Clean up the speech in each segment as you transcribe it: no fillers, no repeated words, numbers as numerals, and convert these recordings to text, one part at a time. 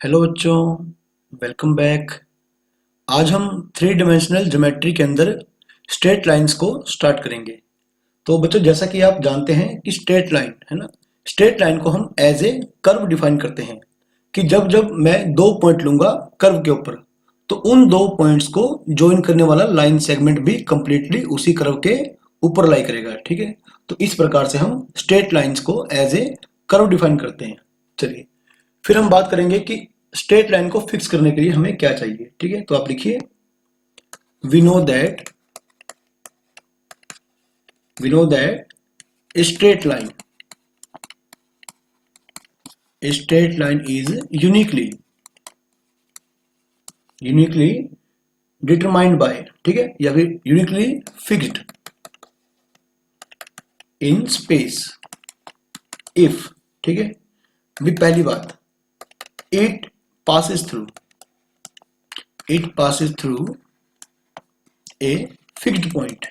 Hello बच्चों, welcome back. आज हम थ्री डायमेंशनल ज्योमेट्री के अंदर स्ट्रेट लाइंस को स्टार्ट करेंगे। तो बच्चों, जैसा कि आप जानते हैं कि स्ट्रेट लाइन है ना, स्ट्रेट लाइन को हम एज ए कर्व डिफाइन करते हैं कि जब जब मैं दो पॉइंट लूंगा कर्व के ऊपर, तो उन दो पॉइंट्स को ज्वाइन करने वाला लाइन सेगमेंट भी कंप्लीटली उसी कर्व के ऊपर लाई करेगा। ठीक है, तो इस प्रकार से हम स्ट्रेट लाइंस को एज ए कर्व डिफाइन करते हैं। चलिए, फिर हम बात करेंगे कि स्ट्रेट लाइन को फिक्स करने के लिए हमें क्या चाहिए। ठीक है, तो आप लिखिए, we know that a straight line is uniquely determined by, ठीक है, या फिर uniquely fixed in space if, ठीक है, भी पहली बात, it passes through a fixed point।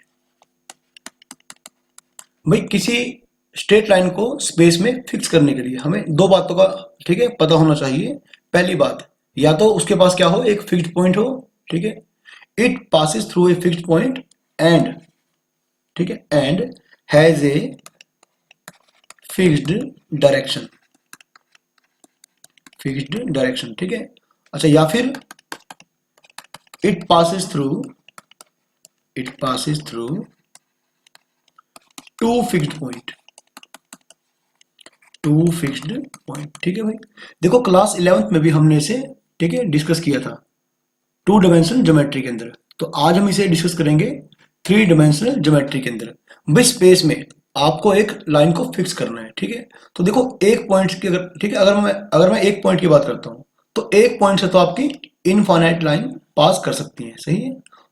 भाई किसी स्ट्रेट लाइन को स्पेस में फिक्स करने के लिए हमें दो बातों का, ठीक है, पता होना चाहिए। पहली बात, या तो उसके पास क्या हो, एक फिक्स्ड पॉइंट हो। ठीक है, it passes through a fixed point and, ठीक है, and has a fixed direction. ठीक है, अच्छा, या फिर it passes through two fixed point. ठीक है भाई, देखो क्लास 11th में भी हमने इसे, ठीक है, डिस्कस किया था टू डायमेंशनल ज्योमेट्री के अंदर। तो आज हम इसे डिस्कस करेंगे थ्री डायमेंशनल ज्योमेट्री के अंदर। भाई स्पेस में आपको एक लाइन को फिक्स करना है। ठीक है, तो देखो एक पॉइंट की अगर, ठीक है, अगर मैं एक पॉइंट की बात करता हूं, तो एक पॉइंट से तो आपकी इनफाइनाइट लाइन पास कर सकती है, सही है।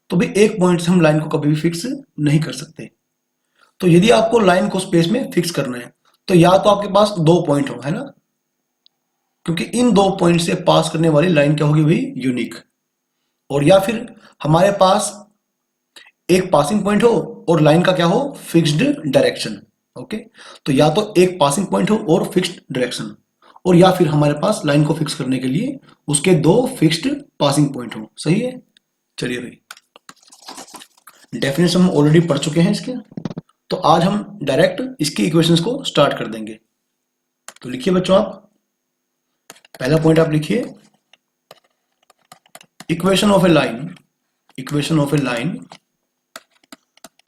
तो भाई एक पॉइंट से हम लाइन को कभी भी फिक्स नहीं कर सकते। तो यदि आपको लाइन को स्पेस में फिक्स करना है, तो या तो आपके पास दो पॉइंट हो, है ना, क्योंकि इन दो पॉइंट से पास करने वाली लाइन क्या होगी भाई, यूनिक। और या फिर हमारे पास एक पासिंग पॉइंट हो और लाइन का क्या हो, फिक्स्ड डायरेक्शन। ओके, तो या तो एक पासिंग पॉइंट हो और फिक्स्ड डायरेक्शन, और या फिर हमारे पास लाइन को फिक्स करने के लिए उसके दो फिक्स्ड पासिंग पॉइंट हो। सही है। चलिए भाई, डेफिनेशन हम ऑलरेडी पढ़ चुके हैं इसके, तो आज हम डायरेक्ट इसकी इक्वेशंस को स्टार्ट कर देंगे। तो लिखिए बच्चों, आप पहला पॉइंट आप लिखिए, equation of a line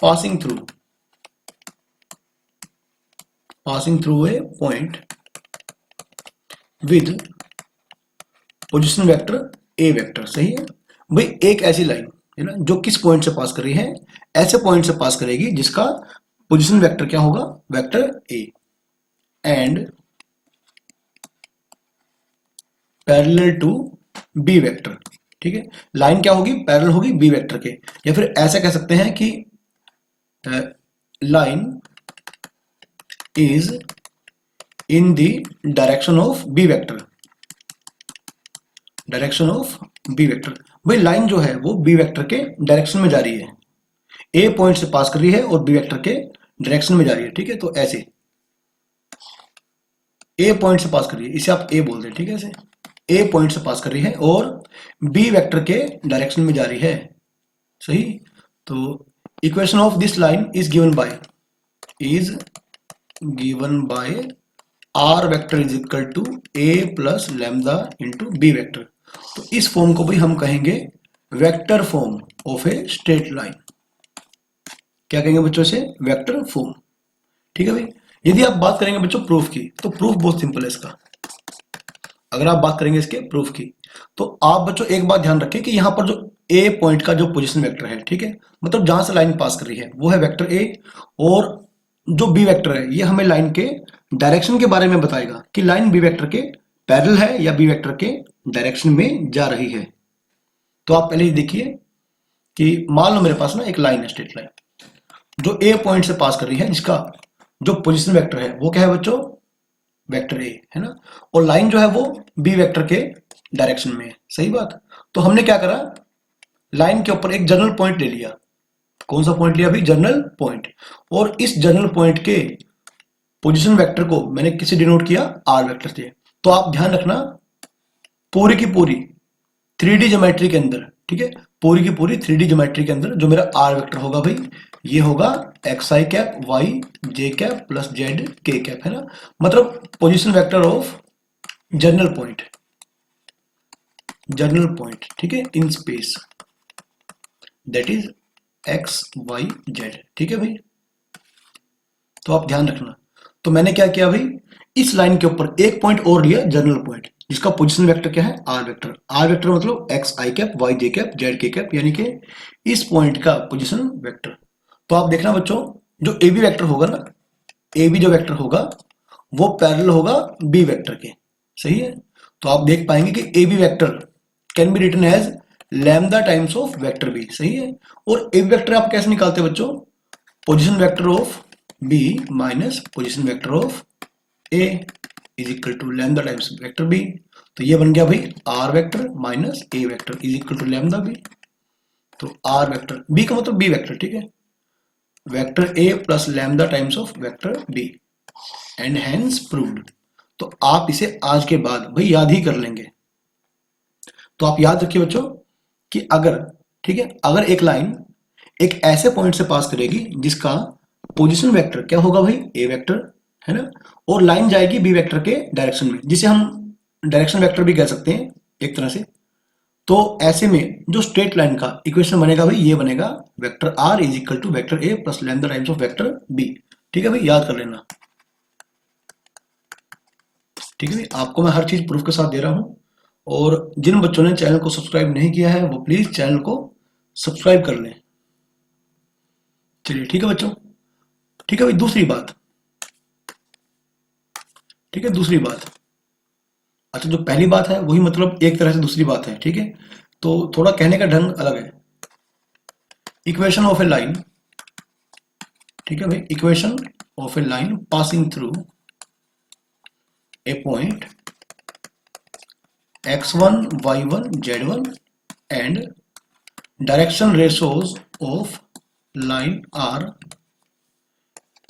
passing through a point with position vector A vector. सही है भाई, एक ऐसी लाइन है ना जो किस पॉइंट से पास कर रही है, ऐसे पॉइंट से पास करेगी जिसका पोजिशन वेक्टर क्या होगा, vector A, and parallel to B vector. ठीक है, लाइन क्या होगी, पैरेलल होगी बी वेक्टर के, या फिर ऐसा कह सकते हैं कि line is in the direction of b vector। भाई लाइन जो है वो b वेक्टर के डायरेक्शन में जा रही है, a पॉइंट से पास कर रही है और b वेक्टर के डायरेक्शन में जा रही है। ठीक है, तो ऐसे a पॉइंट से पास कर रही है, इसे आप a बोल दें। ठीक है, ऐसे a पॉइंट से पास कर रही है और b वेक्टर के डायरेक्शन में जा रही है। सही, तो equation of this line is given by r vector is equal to a plus lambda into B vector. तो इस फॉर्म को भी हम कहेंगे vector form of a straight line. क्या कहेंगे बच्चों से, वेक्टर फॉर्म। ठीक है भाई, यदि आप बात करेंगे बच्चों प्रूफ की, तो प्रूफ बहुत सिंपल है इसका। अगर आप बात करेंगे इसके प्रूफ की, तो आप बच्चों एक बात ध्यान रखें कि यहाँ पर जो ए पॉइंट का जो पोजीशन वेक्टर है, ठीक है, मतलब जहां से लाइन पास कर रही है वो है वेक्टर ए, और जो बी वेक्टर है ये हमें लाइन के डायरेक्शन के बारे में बताएगा कि लाइन बी वेक्टर के पैरेलल है या बी वेक्टर के डायरेक्शन में जा रही है। तो आप पहले ही देखिए कि मान लो मेरे पास ना एक लाइन है, स्ट्रेट लाइन, जो ए पॉइंट से पास कर रही है, जिसका जो पोजिशन वेक्टर है वो क्या है बच्चों, वेक्टर ए, है ना, और लाइन जो है वो बी वेक्टर के डायरेक्शन में है। सही बात। तो हमने क्या करा, लाइन के ऊपर एक जनरल पॉइंट ले लिया। कौन सा पॉइंट लिया अभी, जनरल पॉइंट, और इस जनरल पॉइंट के पोजीशन वेक्टर को मैंने किसे डिनोट किया, आर वेक्टर से। तो आप ध्यान रखना पूरी की पूरी 3D ज्योमेट्री के अंदर, ठीक है, पूरी की पूरी 3D ज्योमेट्री के अंदर जो मेरा आर वेक्टर होगा भाई, ये होगा X I cap Y J cap plus Z K cap, है ना, मतलब position vector of general point, ठीक है, in space, that is X Y Z, ठीक है भाई। तो आप ध्यान रखना, तो मैंने क्या किया भाई, इस लाइन के ऊपर एक पॉइंट और लिया, जर्नल पॉइंट, जिसका पोजीशन वेक्टर क्या है, आर वेक्टर। आर वेक्टर मतलब x I cap Y J cap Z K cap, यानी कि इस पॉइंट का पोजीशन वेक्टर। तो आप देखना बच्चों, जो ए बी वेक्टर होगा ना, ए बी जो वेक्टर होगा वो पैरेलल होगा बी वेक्टर के, सही है। तो आप देख पाएंगे कि A B vector can be written as lambda times of vector B, सही है। और ए बी वेक्टर आप कैसे निकालते हैं बच्चों, position vector of B minus position vector of A is equal to lambda times vector B. तो ये बन गया भाई R vector minus A vector is equal to lambda B. तो आर वेक्टर, बी का मतलब बी वेक्टर, ठीक है, vector A plus lambda times of vector B and hence proved. तो आप इसे आज के बाद भाई याद ही कर लेंगे। तो आप याद रखिए बच्चों कि अगर, ठीक है, अगर एक लाइन एक ऐसे पॉइंट से पास करेगी जिसका पोजीशन वेक्टर क्या होगा भाई, ए वेक्टर, है ना, और लाइन जाएगी बी वेक्टर के डायरेक्शन में, जिसे हम डायरेक्शन वेक्टर भी कह सकते हैं एक तरह से। तो ऐसे में जो स्ट्रेट लाइन का इक्वेशन बनेगा भाई, ये बनेगा vector R is equal to vector A plus lambda times of vector B, ठीक है भाई, याद कर लेना, ठीक है भाई। आपको मैं हर चीज प्रूफ के साथ दे रहा हूं, और जिन बच्चों ने चैनल को सब्सक्राइब नहीं किया है वो प्लीज चैनल को सब्सक्राइब कर लें। चलिए ठीक है बच्चों, ठीक है भाई। दूसरी बात, ठीक है, दूसरी बात, अच्छा, जो पहली बात है वही मतलब एक तरह से दूसरी बात है, ठीक है, तो थोड़ा कहने का ढंग अलग है। इक्वेशन ऑफ ए लाइन, ठीक है भाई, equation of a line passing through a point x1 y1 z1 and direction ratios of line are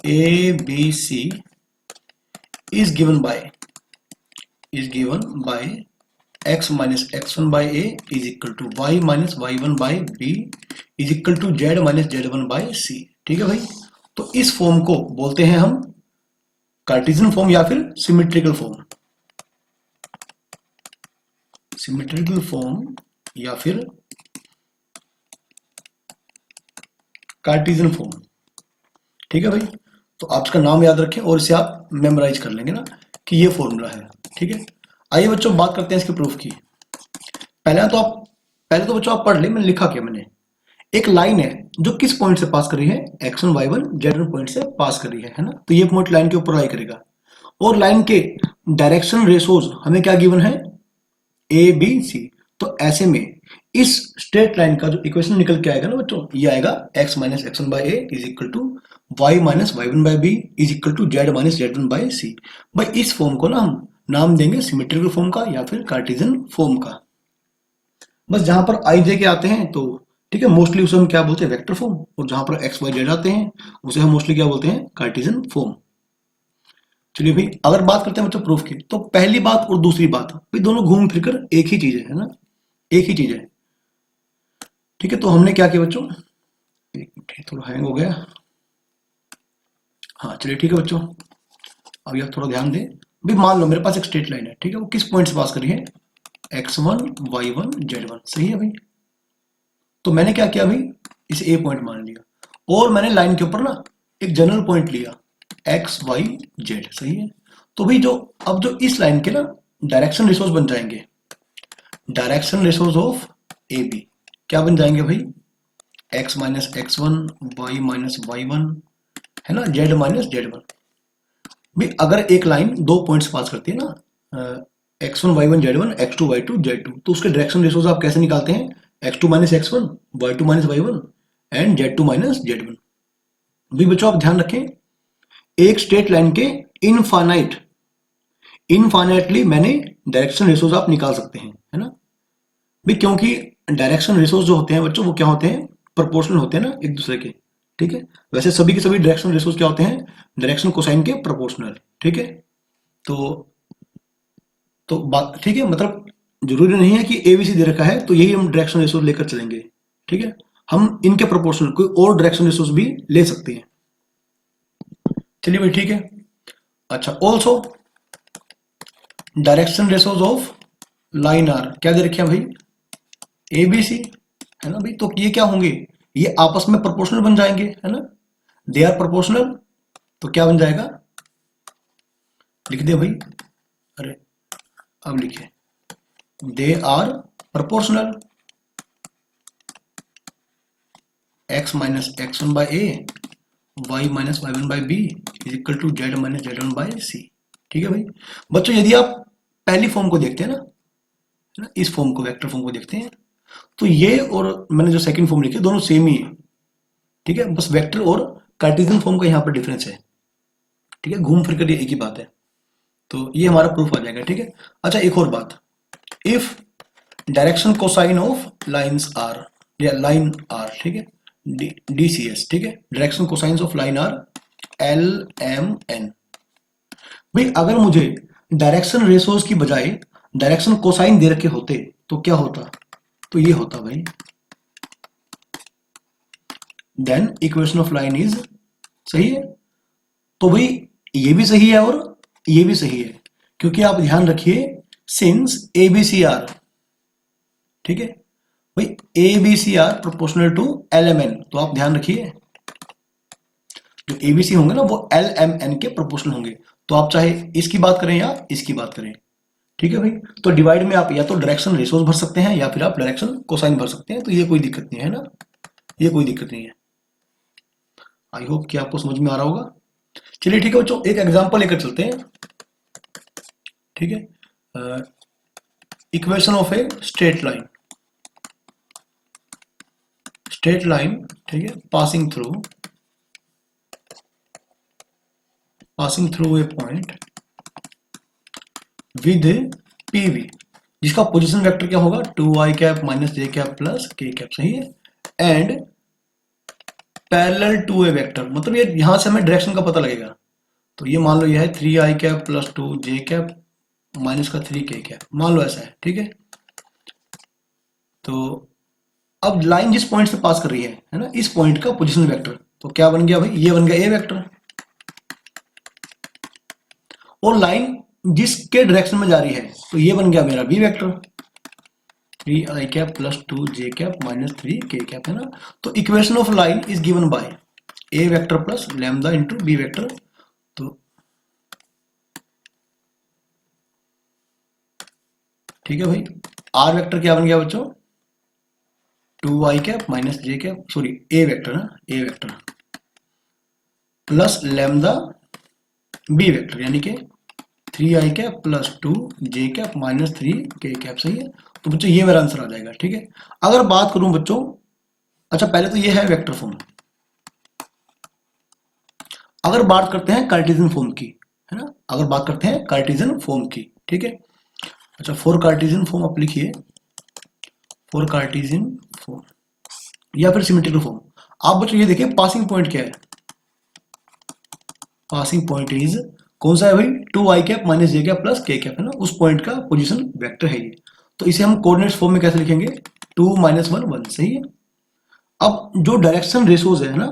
a b c is given by x minus x1 by a is equal to y minus y1 by b is equal to z minus z1 by c, ठीक है भाई। तो इस form को बोलते हैं हम Cartesian form या फिर सिमेट्रिकल फॉर्म, सिमेट्रिकल फॉर्म या फिर कार्टेशियन फॉर्म, ठीक है भाई। तो आप इसका नाम याद रखें और इसे आप मेमोराइज कर लेंगे ना कि ये फॉर्मूला है, ठीक है। आइए बच्चों बात करते हैं इसके प्रूफ की। पहले तो बच्चों आप पढ़ ले, मैंने लिखा क्या, मैंने एक लाइन है जो किस पॉइंट से पास कर रही है, x1 y1 z1 पॉइंट से पास कर रही है ना, तो ये पॉइंट लाइन के ऊपर लाई करेगा, और लाइन के डायरेक्शन रेशोज हमें क्या गिवन है, ए बी सी। तो ऐसे में इस स्ट्रेट लाइन का जो इक्वेशन निकल के आएगा ना बच्चों, ये आएगा x minus x one by a is equal to y minus Y one by b is equal to z minus Z one by c. भाई इस फॉर्म को ना हम नाम देंगे सिमेट्रिकल फॉर्म का या फिर कार्टेशियन फॉर्म का। बस जहां पर आई जे के आते हैं तो ठीक है, मोस्टली उसे हम क्या बोलते हैं, वेक्टर फॉर्म, और जहां पर एक्स वाई जेड आते हैं उसे हम मोस्टली क्या बोलते हैं, कार्टेशियन फॉर्म। चलिए भाई, अगर बात करते हैं बच्चों प्रूफ की, तो पहली बात और दूसरी बात भाई दोनों घूम फिरकर एक ही चीज है ना, एक ही चीज है, ठीक है। तो हमने क्या किया बच्चों, एक मिनट थोड़ा हैंग हो गया, हाँ चलिए ठीक है बच्चों, अब यार थोड़ा ध्यान दें भाई। मान लो मेरे पास एक स्ट्रेट लाइन है, ठीक है, वो किस पॉइंट से पास करी है, x1 y1 z1, सही है भाई। तो मैंने क्या किया भाई, इसे ए पॉइंट मान लिया, और मैंने लाइन के ऊपर ना एक जनरल पॉइंट लिया एक्स वाई जेड, सही है। तो भाई जो अब जो इस लाइन के ना डायरेक्शन रेशोज बन जाएंगे, direction ratios of A B क्या बन जाएंगे भाई, X minus x one Y minus Y one, है ना, जेड माइनस जेड वन। भाई अगर एक लाइन दो पॉइंट्स पास करती है ना, X one Y one Z one, X two Y two Z two, तो उसके डायरेक्शन रेशोज आप कैसे निकालते हैं, X two minus x one, Y two minus Y one and Z two minus Z one. भाई बच्चों आप ध्यान रखें, एक स्ट्रेट लाइन के इनफाइनाइटली मैंने डायरेक्शन रेशोज आप निकाल सकते हैं, है ना भाई, क्योंकि डायरेक्शन रेशोज जो होते हैं बच्चों वो क्या होते हैं, प्रोपोर्शनल होते हैं ना एक दूसरे के, ठीक है। वैसे सभी के सभी डायरेक्शन रेशोज क्या होते हैं, डायरेक्शन कोसाइन के प्रोपोर्शनल, ठीक है। तो बात ठीक है, मतलब जरूरी नहीं है कि एबीसी दे रखा है तो यही हम डायरेक्शन रेशोज लेकर चलेंगे, ठीक है। हम इनके प्रोपोर्शनल कोई और डायरेक्शन रेशोज भी ले सकते हैं। चलिए भाई ठीक है। अच्छा, also direction ratios of line are क्या दे रखे हैं भाई, एबीसी, है ना भाई। तो ये क्या होंगे, ये आपस में प्रोपोर्शनल बन जाएंगे, है ना, दे आर प्रोपोर्शनल। तो क्या बन जाएगा, लिख दे भाई, अरे अब लिखे, they are proportional, x minus x one by a, y minus Y one by b is equal to z minus Z one by c. ठीक है भाई। बच्चों यदि आप पहली फॉर्म को देखते हैं ना, है ना, इस फॉर्म को, वेक्टर फॉर्म को देखते हैं, तो ये और मैंने जो सेकंड फॉर्म लिखी दोनों सेम ही है, ठीक है। बस वेक्टर और कार्टेशियन फॉर्म का यहाँ पर डिफरेंस है, ठीक है, घूम फिर कर ये एक ही बात है। तो ये हमारा प्रूफ आ जाएगा, ठीक है। अच्छा, एक और बात, if direction cosine of lines are, या लाइन आर, ठीक है, डीसीएस, ठीक है, direction cosines of line are L M N. भाई अगर मुझे डायरेक्शन रेशोज की बजाय डायरेक्शन कोसाइन दे रखे होते तो क्या होता, तो ये होता भाई, then equation of line is, सही है। तो भाई ये भी सही है और ये भी सही है, क्योंकि आप ध्यान रखिए, सिंस एबीसी आर, ठीक है भाई, ABC are proportional to L M N, तो आप ध्यान रखिए जो एबीसी होंगे ना वो एल एम एन के प्रोपोर्शनल होंगे। तो आप चाहे इसकी बात करें या इसकी बात करें, ठीक है भाई। तो डिवाइड में आप या तो डायरेक्शन रेशोज भर सकते हैं या फिर आप डायरेक्शन कोसाइन भर सकते हैं, तो ये कोई दिक्कत नहीं है ना, ये कोई दिक्कत नहीं है। आई होप कि आपको समझ में आ रहा होगा। चलिए ठीक है बच्चों, एक एग्जांपल लेकर चलते हैं, ठीक है। Equation of a straight line, straight line, ठीक है, passing through a point with PV, जिसका पोजीशन वेक्टर क्या होगा, 2i कैप माइनस जे कैप प्लस के कैप, सही है, and parallel to a vector, मतलब ये यहां से हमें डायरेक्शन का पता लगेगा। तो ये मान लो ये है 3i cap plus 2j cap minus का 3k कैप, मान लो ऐसा है, ठीक है। तो अब लाइन जिस पॉइंट से पास कर रही है ना, इस पॉइंट का पोजीशन वेक्टर, तो क्या बन गया भाई, ये बन गया ए वेक्टर, और लाइन जिसके डायरेक्शन में जा रही है तो ये बन गया मेरा B vector, 3i cap plus 2j cap minus 3k cap, है ना। तो equation of line is given by A vector plus lambda into B vector. तो ठीक है भाई, आर वेक्टर क्या बन गया बच्चों, 2i cap minus J cap, sorry a vector ना, a vector plus lambda b vector, यानी कि 3i cap plus 2j cap minus 3k cap, सही है। तो बच्चों ये मेरा आंसर आ जाएगा, ठीक है। अगर बात करूं बच्चों, अच्छा पहले तो ये है वेक्टर फॉर्म, अगर बात करते हैं कार्टेशियन फॉर्म की, है ना, अगर बात करते हैं कार्टेशियन फॉर्म की, ठीक है। अच्छा, फॉर कार्टेशियन फॉर्म आप लिखिए, फॉर कार्टेशियन फॉर्म या फिर सिमेट्रिकल फॉर्म। आप बच्चों ये देखिए पासिंग पॉइंट क्या है, पासिंग पॉइंट इज कौन सा है भाई, 2i कैप माइनस जे कैप प्लस k कैप, है ना, उस पॉइंट का पोजीशन वेक्टर है ये। तो इसे हम कोऑर्डिनेट्स फॉर्म में कैसे लिखेंगे, 2 माइनस 1 1, सही है। अब जो डायरेक्शन रेशोज है ना,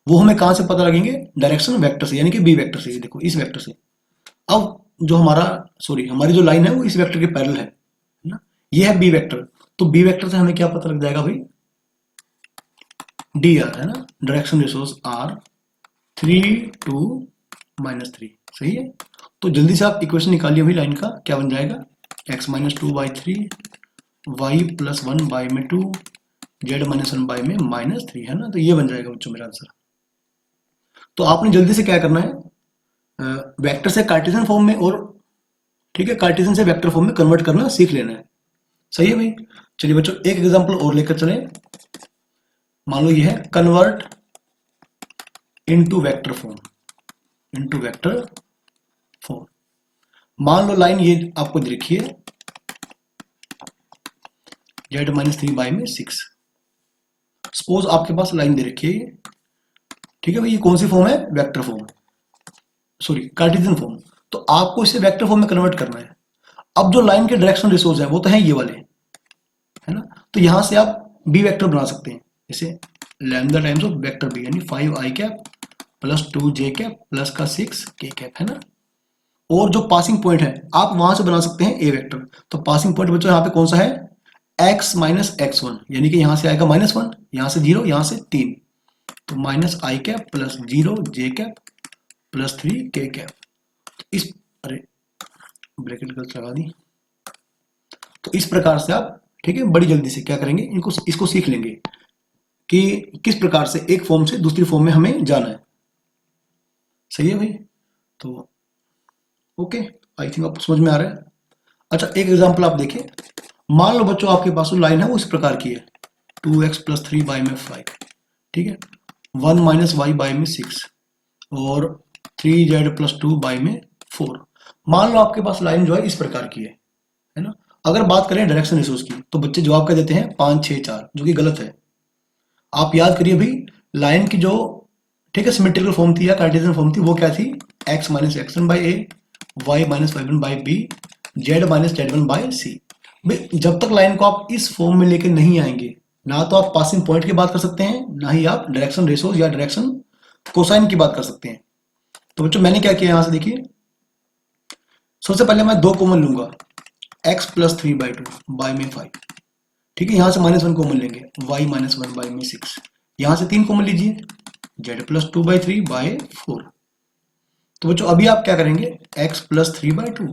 वो हमें कहां से पता लगेंगे, डायरेक्शन वेक्टर से, यानी कि बी वेक्टर से, देखो इस वेक्टर से। अब जो हमारी जो लाइन है वो इस वेक्टर के पैरेलल है ना, ये है बी वेक्टर। तो बी वेक्टर से हमें क्या पता लग जाएगा भाई, डी आर, है ना, डायरेक्शन रेशोज आर 3 2 माइनस 3, सही है। तो जल्दी से आप इक्वेशन निकालिए भाई लाइन का, क्या बन जाएगा, x माइनस 2/3 y प्लस 1 में 2 z माइनस 1 में माइनस 3, है ना। तो ये बन जाएगा बच्चों मेरा आंसर। तो आपने जल्दी से क्या करना है, वेक्टर से कार्टेशियन फॉर्म में, और ठीक है, कार्टेशियन से वेक्टर फॉर्म में कन्वर्ट करना सीख लेना है, सही है भाई। चलिए बच्चों एक एग्जांपल और लेकर चले, मान लो ये है convert into vector form, into vector form. मान लो लाइन ये आपको लिखी है z माइनस 3 में 6, सपोज आपके पास लाइन दे रखी है, ठीक है भाई, ये कौन सी फॉर्म है, vector form, sorry Cartesian form. तो आपको इसे वेक्टर फॉर्म में कन्वर्ट करना है। अब जो लाइन के डायरेक्शन रेशोज है वो तो है ये वाले, है ना। तो यहां से आप बी वेक्टर बना सकते हैं, जैसे lambda times of vector B, यानी 5 i cap plus 2 j cap plus का 6 k कैप, है ना। और जो पासिंग पॉइंट है आप वहां से बना सकते हैं ए वेक्टर। तो पासिंग पॉइंट बच्चों यहाँ पे कौन सा है, x माइनस x1, यानी कि यहां से आएगा -1, यहां से 0, यहां से 3, तो minus i cap plus 0 j cap plus 3 k cap. इस अरे ब्रैकेट गलत लगा दी। तो इस प्रकार से आप, ठीक है, बड़ी जल्दी से क्या करेंगे, इनको इसको सीख लेंगे कि किस प्रकार से एक फॉर्म से दूसरी फॉर्म में हमें जाना है। सही है भाई, तो ओके, आई थिंक आपको समझ में आ रहा है। अच्छा, एक एग्जांपल आप देखिए, मान लो बच्चों आपके पास जो लाइन है वो इस प्रकार की है, 2x प्लस 3 बाई में 5, ठीक है, 1 माइनस वाई बाई में 6 और 3z प्लस 2 बाई में 4। मान लो आपके पास लाइन जो है इस प्रकार की है ना। अगर बात करें डायरेक्शन रेशोज की तो बच्चे जवाब क्या देते हैं, 5 6 4, जो कि गलत है। आप याद करिए भाई, लाइन की जो, ठीक है, सिमेट्रिकल फॉर्म थी या कार्टेशियन फॉर्म थी वो क्या थी, x minus x1 by a, y minus y1 by b, z minus z1 by c. भाई जब तक लाइन को आप इस फॉर्म में लेके नहीं आएंगे, ना तो आप पासिंग पॉइंट की बात कर सकते हैं, ना ही आप डायरेक्शन रेशोज या डायरेक्शन कोसाइन की बात कर सकते हैं। तो बच्चों मैंने क्या किया, यहां से देखिए, सबसे पहले मैं 2 कॉमन लूंगा, x प्लस 3 बाई 2 बाई में 5, ठीक है, यहां से -1 कॉमन लेंगे, y माइनस 1 बाई में 6, यहां से 3 कॉमन लीजिए, z प्लस 2 बाई 3 बाई 4। तो बच्चों अभी आप क्या करेंगे, x प्लस 3 बाई 2,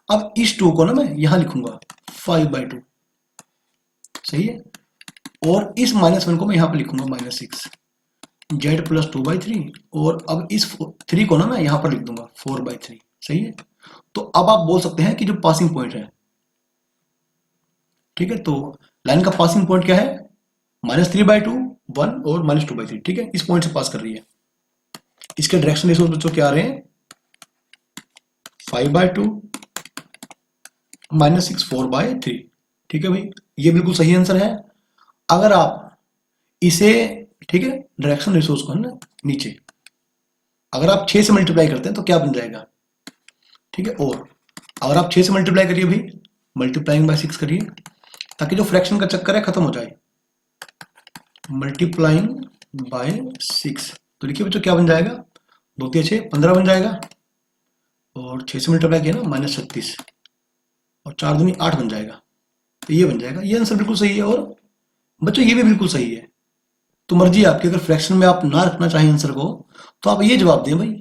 अब इस 2 को ना मैं यहां लिखूंगा 5 बाई 2, सही है, और इस -1 को मैं यहां पर लिखूंगा -6, z प्लस 2 बाई 3, और अब इस 3 को ना मैं यहां पर लिख दूंगा 4 बाई 3, सही है। तो अब आप बोल सकते हैं कि जो पासिंग पॉइंट है, ठीक है, तो लाइन का पासिंग पॉइंट क्या है, -3 बाई 2, 1 और -2 बाई 3, ठीक है, इस पॉइंट से पास कर रही है। इसके डायरेक्शन रेशोज बच्चों क्या आ रहे हैं, 5 बाई 2 -6 4 बाई 3, ठीक है भाई, ये बिल्कुल सही आंसर है। अगर आप इसे, ठीक है, डायरेक्शन रेशोज को है ना नीचे, अगर आप 6 से मल्टीप्लाई करते हैं तो क्या बन जाएगा, ठीक है, और अगर आप 6 से मल्टीप्लाई करिए भाई, मल्टीप्लाइंग बाय 6 करिए, ताकि जो फ्रैक्शन का चक्कर है खत्म हो जाए, मल्टीप्लाइंग बाय 6, तो देखिए बच्चों क्या बन जाएगा, 2 3 6 15 बन जाएगा, और 6 से मल्टीप्लाई किया ना -36, और 4 दूनी 8 बन जाएगा, तो ये बन जाएगा। ये आंसर बिल्कुल सही है, और बच्चों ये भी बिल्कुल सही है। तो मर्जी आपकी, अगर फ्रैक्शन में आप ना रखना चाहें आंसर को तो आप ये जवाब दें भाई।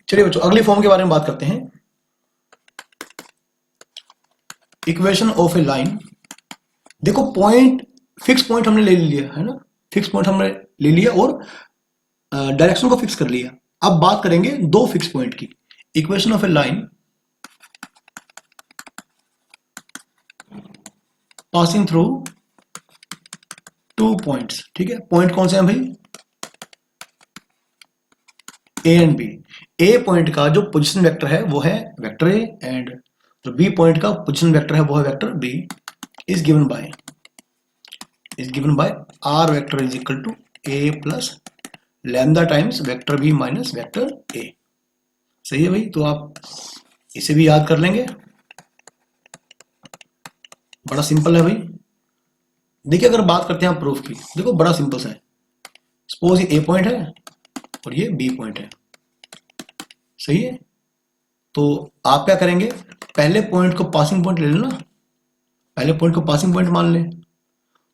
चलिए बच्चों अगली फॉर्म के बारे में बात करते हैं, इक्वेशन ऑफ ए लाइन। देखो पॉइंट, फिक्स पॉइंट हमने ले लिया है ना, फिक्स पॉइंट हमने ले लिया और डायरेक्शन को फिक्स कर लिया। अब बात करेंगे 2 फिक्स पॉइंट की। Equation of a line passing through 2 points, ठीक है, पॉइंट कौन से हैं भाई, A and B. A point का जो पोजीशन वेक्टर है वो है वेक्टर ए, एंड जो बी पॉइंट का पोजीशन वेक्टर है वो है vector B, is given by R vector is equal to A plus lambda times vector B minus vector A. सही है भाई, तो आप इसे भी याद कर लेंगे, बड़ा सिंपल है भाई। देखिए अगर बात करते हैं आप प्रूफ की, देखो बड़ा सिंपल सा है, सपोज ये ए पॉइंट है और ये बी पॉइंट है, सही है, तो आप क्या करेंगे, पहले पॉइंट को पासिंग पॉइंट ले लेना, पहले पॉइंट को पासिंग पॉइंट मान लें,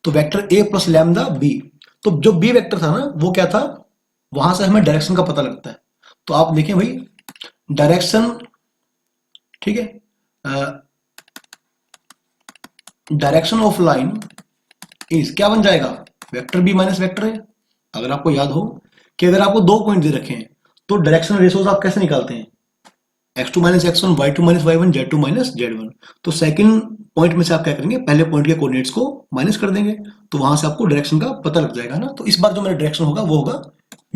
तो vector A plus lambda B, तो जो बी वेक्टर था ना वो क्या था, वहां से हमें डायरेक्शन का पता लगता है। तो आप देखें भाई डायरेक्शन, ठीक है, डायरेक्शन ऑफ लाइन इज क्या बन जाएगा, वेक्टर बी माइनस वेक्टर है। अगर आपको याद हो कि अगर आपको 2 पॉइंट दे रखे हैं तो डायरेक्शन रेशोज आप कैसे निकालते हैं, x2 minus x1, y2 minus y1, z2 minus z1। तो सेकंड पॉइंट में से आप क्या करेंगे, पहले पॉइंट के कोऑर्डिनेट्स को माइनस कर देंगे, तो वहां से आपको डायरेक्शन का पता लग जाएगा ना। तो इस बार जो मेरा डायरेक्शन होगा वो होगा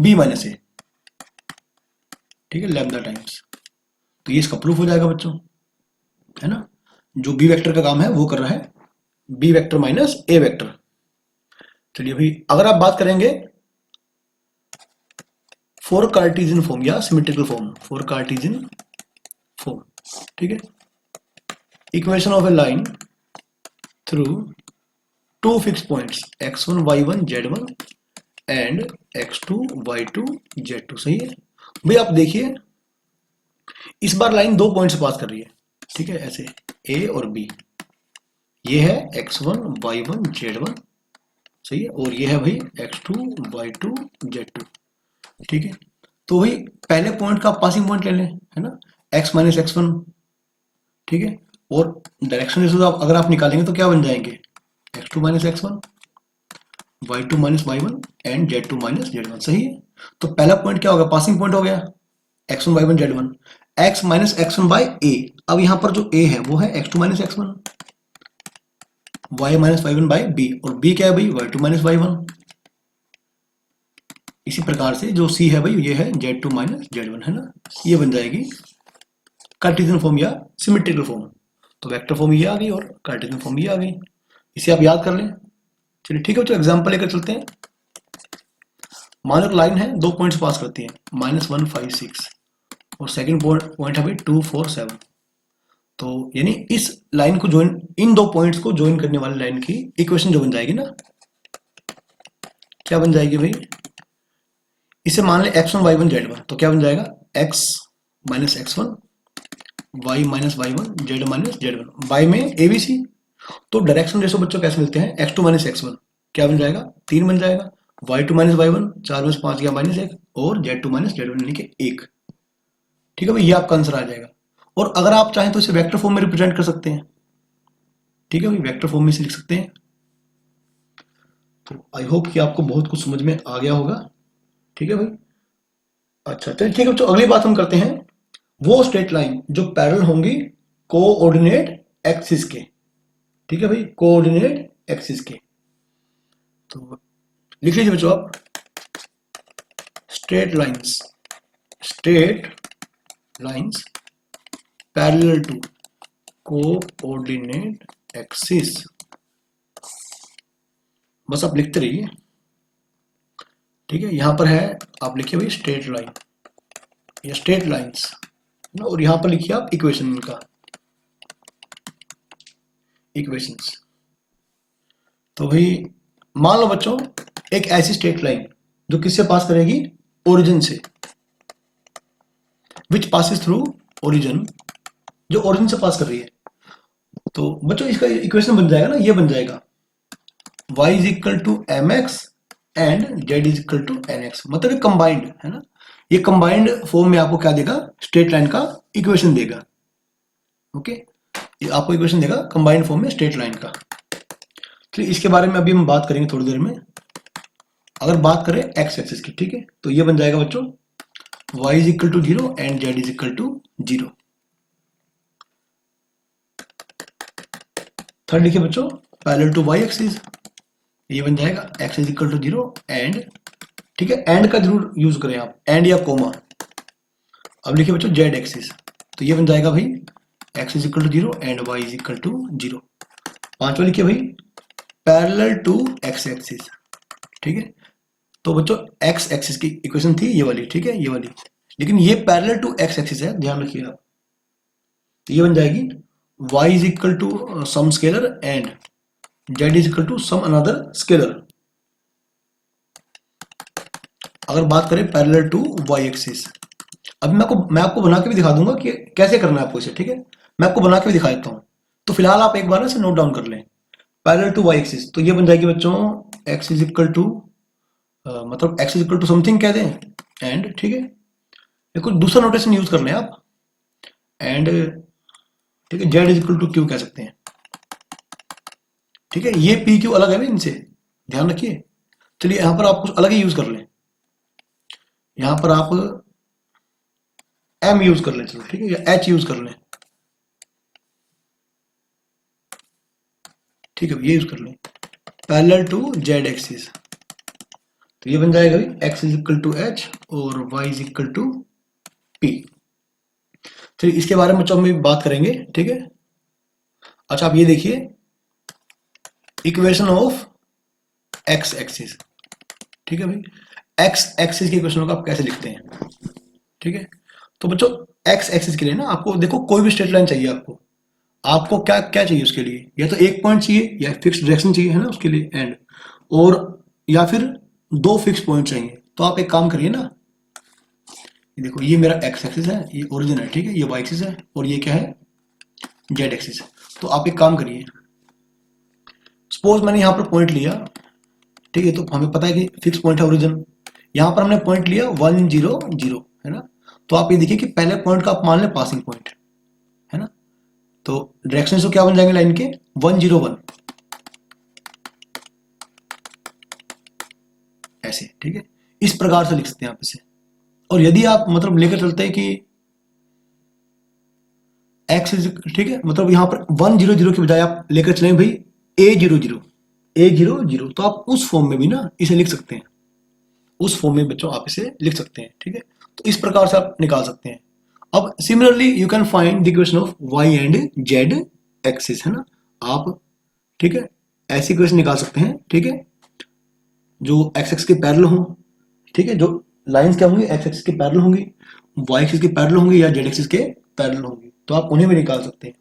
b माइनस ए, ठीक है, लैम्डा टाइम्स। तो ये इसका प्रूफ हो जाएगा बच्चों, है ना, जो बी वेक्टर का काम है वो कर रहा है B vector minus A vector. चलिए भाई अगर आप बात करेंगे फॉर कार्टेशियन फॉर्म या symmetrical form, for Cartesian form, ठीक है। Equation of a line through two fix points x1 y1 z1 and x2 y2 z2, सही है भाई। आप देखिए इस बार लाइन दो पॉइंट से पास कर रही है, ठीक है, ऐसे a और b। ये है x1 y1 z1, सही है, और ये है भाई x2 y2 z2, ठीक है। तो भाई पहले पॉइंट का पासिंग पॉइंट ले लें, है ना, x माइनस x1, ठीक है, और डायरेक्शन रेशो अगर आप निकालेंगे तो क्या बन जाएंगे, x2 minus x1, y2 minus y1 and z2 minus z1, सही है। तो पहला पॉइंट क्या होगा, पासिंग पॉइंट हो गया x1 y1 z1, x minus x1 bye a। अब यहां पर जो a है वो है x2 minus x1, y minus y1 by b, और b क्या है भाई, y2 माइनस y1। इसी प्रकार से जो c है भाई ये है z2 माइनस z1, है ना। ये बन जाएगी कार्टेशियन फॉर्म या सिमेट्रिकल फॉर्म। तो वेक्टर फॉर्म ये आ गई और कार्टेशियन फॉर्म ये आ गई, इसे आप याद कर लें। चलिए ठीक है, तो एग्जांपल लेकर चलते हैं। मान लो लाइन है, दो पॉइंट्स पास करती है, -1 5 6 और सेकंड पॉइंट है भाई 2 4 7। तो यानी इस लाइन को ज्वाइन, इन दो पॉइंट्स को ज्वाइन करने वाली लाइन की इक्वेशन जो बन जाएगी ना, क्या बन जाएगी भाई, इसे मान ले x1 y1 z1, तो क्या बन जाएगा x minus x1 y minus y1 z minus z1 by में abc। तो डायरेक्शन रेशो बच्चों कैसे मिलते हैं, x2 माइनस x1 क्या बन जाएगा 3 बन जाएगा, y2 माइनस y1 4 में से 5 गया -1, और z2 माइनस z1 यानी कि 1, ठीक है भाई, ये आपका आंसर आ जाएगा। और अगर आप चाहें तो इसे वेक्टर फॉर्म में रिप्रेजेंट कर सकते हैं, ठीक है भाई, वेक्टर फॉर्म में इसे लिख सकते हैं। तो आई होप कि आपको बहुत कुछ समझ में आ गया होगा, ठीक है भाई। अच्छा चलिए ठीक है, तो अगली बात हम करते हैं वो स्ट्रेट लाइन जो पैरेलल होंगी कोऑर्डिनेट एक्सिस के, ठीक है भाई, कोऑर्डिनेट एक्सिस के। तो लिख लीजिए बच्चों आप, straight lines parallel to coordinate axis, बस आप लिखते रहिए, ठीक है। यहां पर है, आप लिखिए भाई स्ट्रेट लाइन या स्ट्रेट लाइंस, और यहां पर लिखिए आप इक्वेशन का, इक्वेशंस। तो भाई मान लो बच्चों एक ऐसी स्ट्रेट लाइन जो किससे पास करेगी, ओरिजिन से, विच पासिस थ्रू ओरिजिन, जो ओरिजिन से पास कर रही है। तो बच्चों इसका इक्वेशन बन जाएगा ना, ये बन जाएगा y is equal to M X and z is equal to N X, मतलब ये कंबाइंड है ना। ये कंबाइंड फॉर्म में आपको क्या देगा, स्ट्रेट लाइन का इक्वेशन देगा, ओके। ये आपको इक्वेशन देगा कंबाइंड फॉर्म में स्ट्रेट लाइन का। तो इसके बारे में अभी हम बात करेंगे थोड़ी देर में। अगर बात करें एक्स एक्सिस की, ठीक है, तो ये बन जाएगा बच्चों y is equal to 0 and z is equal to 0। Third लिखिए बच्चों पैरेलल टू y एक्सिस, ये बन जाएगा x is equal to 0 and, ठीक है, एंड का जरूर यूज करें आप, एंड या कोमा। अब लिखिए बच्चों z एक्सिस, तो ये बन जाएगा भाई x is equal to 0 and y is equal to 0। पांचवा लिखिए भाई पैरेलल टू x एक्सिस, ठीक है। तो बच्चों x एक्सिस की इक्वेशन थी ये वाली, ठीक है, ये वाली, लेकिन ये पैरेलल टू x एक्सिस है, ध्यान रखिए आप। तो ये बन जाएगी y is equal to some scalar and z is equal to some another scalar. अगर बात करें पैरेलल टू y एक्सिस, अब मैं आपको बना के भी दिखा दूंगा कि कैसे करना है आपको इसे, ठीक है, मैं आपको बना के भी दिखा देता हूं। तो फिलहाल आप एक बार इसे नोट डाउन कर लें, पैरेलल टू y एक्सिस, तो ये बन जाएगी बच्चों x इज इक्वल टू, मतलब x is equal to something कह दें एंड, ठीक है, या कुछ दूसरा नोटेशन यूज कर लें आप, एंड, ठीक है, z is equal to q कह सकते हैं, ठीक है। ये p q अलग है इनसे, ध्यान रखिए। चलिए यहां पर आप कुछ अलग ही यूज कर लें, यहां पर आप m यूज कर लें, चलो ठीक है, या h यूज कर लें, ठीक है, ये यूज कर लें पैरेलल टू z एक्सिस। तो ये बन जाएगा भाई x is equal to h और y is equal to p। चलिए इसके बारे में हम बात करेंगे, ठीक है। अच्छा आप ये देखिए इक्वेशन ऑफ x एक्सिस, ठीक है भाई, x एक्सिस की इक्वेशन को आप कैसे लिखते हैं, ठीक है। तो बच्चों एक्स एक्सिस के लिए ना आपको देखो कोई भी स्ट्रेट लाइन चाहिए आपको क्या क्या चाहिए उसके लिए, या तो एक पॉइंट चाहिए या फिक्स डायरेक्शन चाहिए, है ना, उसके लिए एंड, और या फिर दो फिक्स पॉइंट चाहिए। तो आप एक काम करिए ना, ये देखो ये मेरा एक्स एक्सिस है, ये ओरिजिन है, ठीक है, ये वाई एक्सिस है, और ये क्या है, जेड एक्सिस है। तो आप एक काम करिए, सपोज मैंने यहाँ पर पॉइंट लिया, ठीक है, तो हमें पता है कि फिक्स पॉइंट है ओरिजिन, यहाँ पर हमने पॉइंट लिया 1 0 0, है ना। तो आप ये देखिए कि पहले पॉइंट का आप मान लें पासिंग पॉइंट, है ना, तो डायरेक्शन तो क्या बन जाएंगे लाइन के 1 0 1 ऐसे, ठीक है, इस प्रकार से लिख सकते हैं आप इसे। और यदि आप मतलब लेकर चलते हैं कि एक्स, ठीक है, मतलब यहाँ पर 1 0 0 के बजाय आप लेकर चलें भाई a 0 0 a 0 0, तो आप उस फॉर्म में भी ना इसे लिख सकते हैं, उस फॉर्म में बच्चों आप इसे लिख सकते हैं, ठीक है। तो इस प्रकार से आप निकाल सकते हैं। अब similarly you can find the equation of Y and Z axis, है ना, आप, ठीक है, ऐसी इक्वेशन निकाल सकते हैं, ठीक है, जो एक्स एक्स के पैरेलल हो, ठीक है, जो लाइंस क्या होंगी एक्स एक्सिस के पैरेलल होंगी, वाई एक्सिस के पैरेलल होंगी या जेड एक्सिस के पैरेलल होंगी, तो आप उन्हें भी निकाल सकते हैं।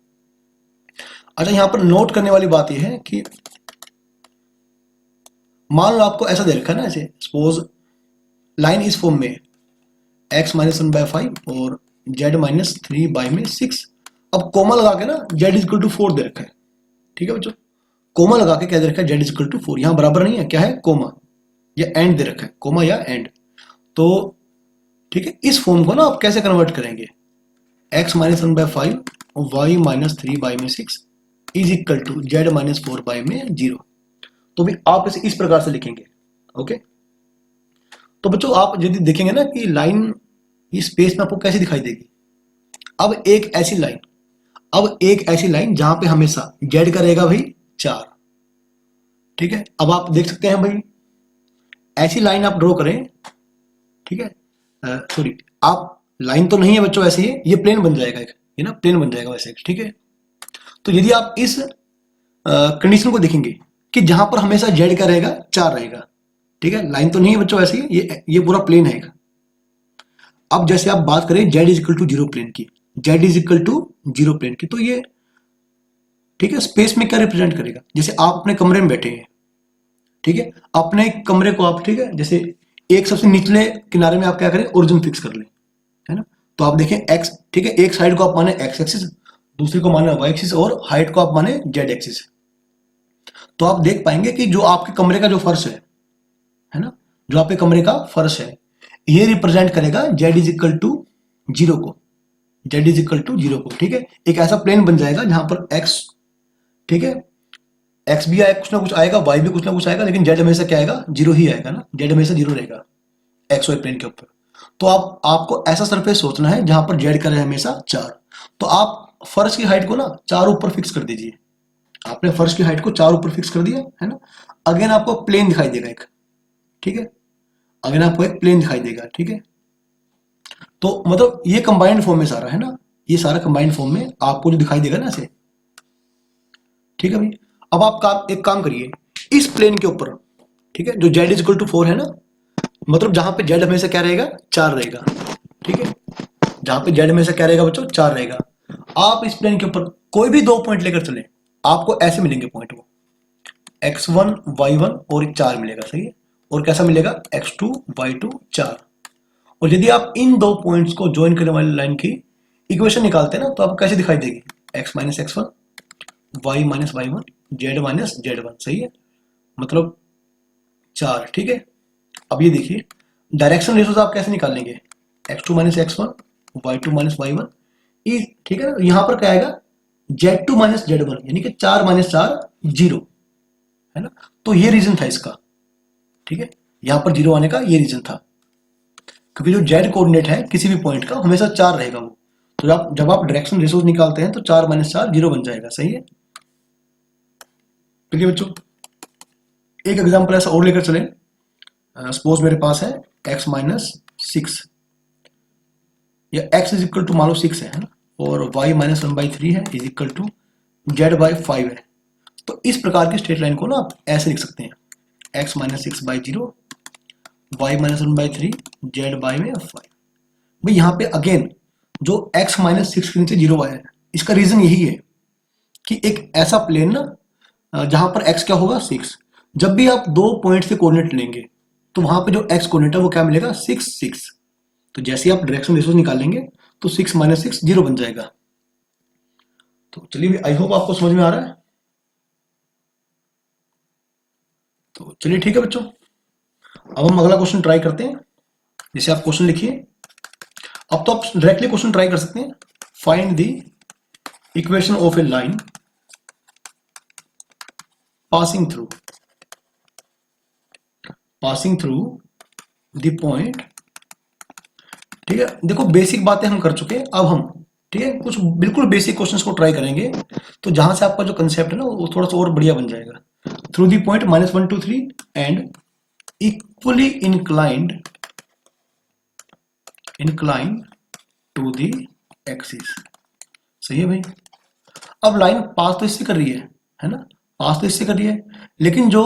अच्छा, यहां पर नोट करने वाली बात यह है कि मान लो आपको ऐसा दे रखा है ना, ऐसे सपोज लाइन इस फॉर्म में x माइनस 1/5 और z माइनस 3/6, अब कोमा लगा के ना z इज इक्वल टू 4 दे रखा है, ठीक है बच्चों, कोमा लगा के क्या दे रखा है, z इज इक्वल टू 4, यहां बराबर नहीं है, क्या है, कोमा या एंड दे रखा है, कोमा या एंड। तो ठीक है, इस फॉर्म को ना आप कैसे कन्वर्ट करेंगे, x माइनस 1/5 और y minus 3/6 is equal to z minus 4/0, तो भी आप इसे इस प्रकार से लिखेंगे, ओके। तो बच्चों आप यदि देखेंगे ना कि लाइन इस स्पेस में आपको कैसे दिखाई देगी, अब एक ऐसी लाइन जहां पे हमेशा z का रहेगा भाई 4, ठीक है। अब आप देख सकते हैं भाई ऐसी लाइन आप ड्रॉ करें, ठीक है, सॉरी, आप लाइन तो नहीं है बच्चों, ऐसे ही ये प्लेन बन जाएगा एक, ये ना प्लेन बन जाएगा वैसे, ठीक है। तो यदि आप इस कंडीशन को देखेंगे कि जहां पर हमेशा z का रहेगा 4 रहेगा, ठीक है, लाइन तो नहीं है बच्चों, ऐसे ही ये पूरा प्लेन है। अब जैसे आप बात करें z is equal to 0 plane की, z is equal to 0 plane की, तो ये, ठीक है, स्पेस में क्या रिप्रेजेंट करेगा, जैसे आप अपने कमरे में बैठे हैं, ठीक है, अपने कमरे को आप, ठीक है, जैसे एक सबसे निचले किनारे में आप क्या करें, ओरिजिन फिक्स कर लें, है ना। तो आप देखें x, ठीक है, एक साइड को आप माने x एक्सिस, दूसरी को माने y एक्सिस, और हाइट को आप माने z एक्सिस। तो आप देख पाएंगे कि जो आपके कमरे का जो फर्श है ना, जो आपके कमरे का फर्श है, ये रिप्रेजेंट करेगा z इज इक्वल टू 0 को, z इज इक्वल टू 0 को, ठीक है। एक ऐसा प्लेन बन जाएगा जहां पर x, ठीक है, x भी आएगा, कुछ ना कुछ आएगा, y भी कुछ ना कुछ आएगा, लेकिन z हमेशा क्या आएगा, 0 ही आएगा ना, z हमेशा 0 रहेगा एक्स वाई प्लेन के ऊपर। तो आपको ऐसा सरफेस सोचना है जहां पर z का रहे हमेशा 4। तो आप फर्श की हाइट को ना 4 ऊपर फिक्स कर दीजिए, आपने फर्श की हाइट को 4 ऊपर फिक्स कर दिया, है ना। अगेन आपको प्लेन दिखाई देगा एक, ठीक है, अगेन आपको एक प्लेन दिखाई देगा, ठीक है। तो मतलब ये कंबाइंड फॉर्म में सारा, है ना, ये सारा कंबाइंड फॉर्म में आपको जो दिखाई देगा ना ऐसे, ठीक है भाई। अब आप एक काम करिए, इस प्लेन के ऊपर, ठीक है, जो z इज इक्वल टू 4 है ना, मतलब जहां पे z हमेशा क्या रहेगा, 4 रहेगा, ठीक है, जहां पे z हमेशा क्या रहेगा बच्चों, 4 रहेगा। आप इस प्लेन के ऊपर कोई भी 2 पॉइंट लेकर चले, आपको ऐसे मिलेंगे पॉइंट, वो x1 y1 और 4 मिलेगा, सही है, और कैसा मिलेगा x2 y2 4। और यदि आप इन 2 पॉइंट्स को ज्वाइन करने वाली लाइन की इक्वेशन निकालते हैं ना, तो आपको कैसे दिखाई देगी, x minus x1 y minus y1 z minus z1, सही है, मतलब 4, ठीक है। अब ये देखिए डायरेक्शन रेशोज आप कैसे निकालेंगे, x2 minus x1 y2 minus y1, ठीक है, यहां पर क्या आएगा z2 माइनस z1, यानी कि 4 माइनस 4 0, है ना। तो ये रीजन था इसका, ठीक है, यहां पर 0 आने का ये रीजन था, क्योंकि जो z कोऑर्डिनेट है किसी भी पॉइंट का हमेशा 4 रहेगा वो। तो जब आप डायरेक्शन रेशोज निकालते हैं तो 4 माइनस 4 0 बन जाएगा, सही है। ठीक है बच्चों, एक एग्जांपल ऐसा और लेकर चलें, सपोज मेरे पास है x माइनस 6, या x इज इक्वल टू मान लो 6 है ना, और y माइनस 1/3 है इज इक्वल टू z/5 है। तो इस प्रकार की स्ट्रेट लाइन को ना आप ऐसे लिख सकते हैं, x minus 6/0 y minus 1/3 z/5। भाई यहाँ पे अगेन जो x माइनस सिक्स के नीचे 0 आया है, इसका रीजन यही है कि एक ऐसा प्लेन ना जहां पर x क्या होगा 6, जब भी आप दो पॉइंट से कोऑर्डिनेट लेंगे तो वहां पे जो x कोऑर्डिनेट है वो क्या मिलेगा 6 6। तो जैसे ही आप डायरेक्शन रेशो निकालेंगे तो 6 माइनस 6 0 बन जाएगा। तो चलिए, आई होप आपको समझ में आ रहा है। तो चलिए ठीक है बच्चों, अब हम अगला क्वेश्चन ट्राई करते हैं। जैसे आप क्वेश्चन लिखिए, अब तो आप डायरेक्टली क्वेश्चन ट्राई कर सकते हैं। Find the equation of a line passing through the point. ठीक है, देखो बेसिक बातें हम कर चुके हैं, अब हम ठीक है कुछ बिल्कुल बेसिक क्वेश्चंस को ट्राई करेंगे, तो जहां से आपका जो कंसेप्ट है ना वो थोड़ा सा और बढ़िया बन जाएगा। Through the point -1 2 3 and equally inclined to the axis. सही है भाई। अब लाइन पास तो इससे कर रही है ना, पास तो इससे कर रही है, लेकिन जो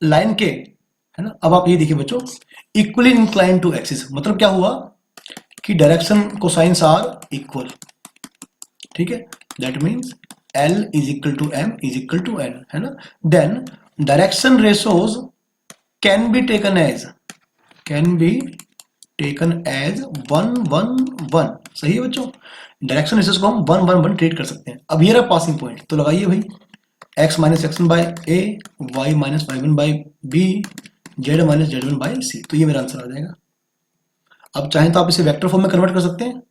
लाइन के है ना, अब आप ये देखिए बच्चों, इक्वली इंक्लाइंड टू एक्सिस मतलब क्या हुआ कि डायरेक्शन कोसाइंस आर इक्वल। ठीक है, that means L is equal to M is equal to N, है ना। Then direction ratios can be taken as 1 1 1। सही है बच्चों, डायरेक्शन रेशोज को हम 1 1 1 ट्रीट कर सकते हैं। अब ये रहा पासिंग पॉइंट, तो लगाइए भाई x minus x1 by a, y minus y1 by b, z minus z1 by c. तो ये मेरा आंसर आ जाएगा। अब चाहें तो आप इसे वेक्टर फॉर्म में कन्वर्ट कर सकते हैं।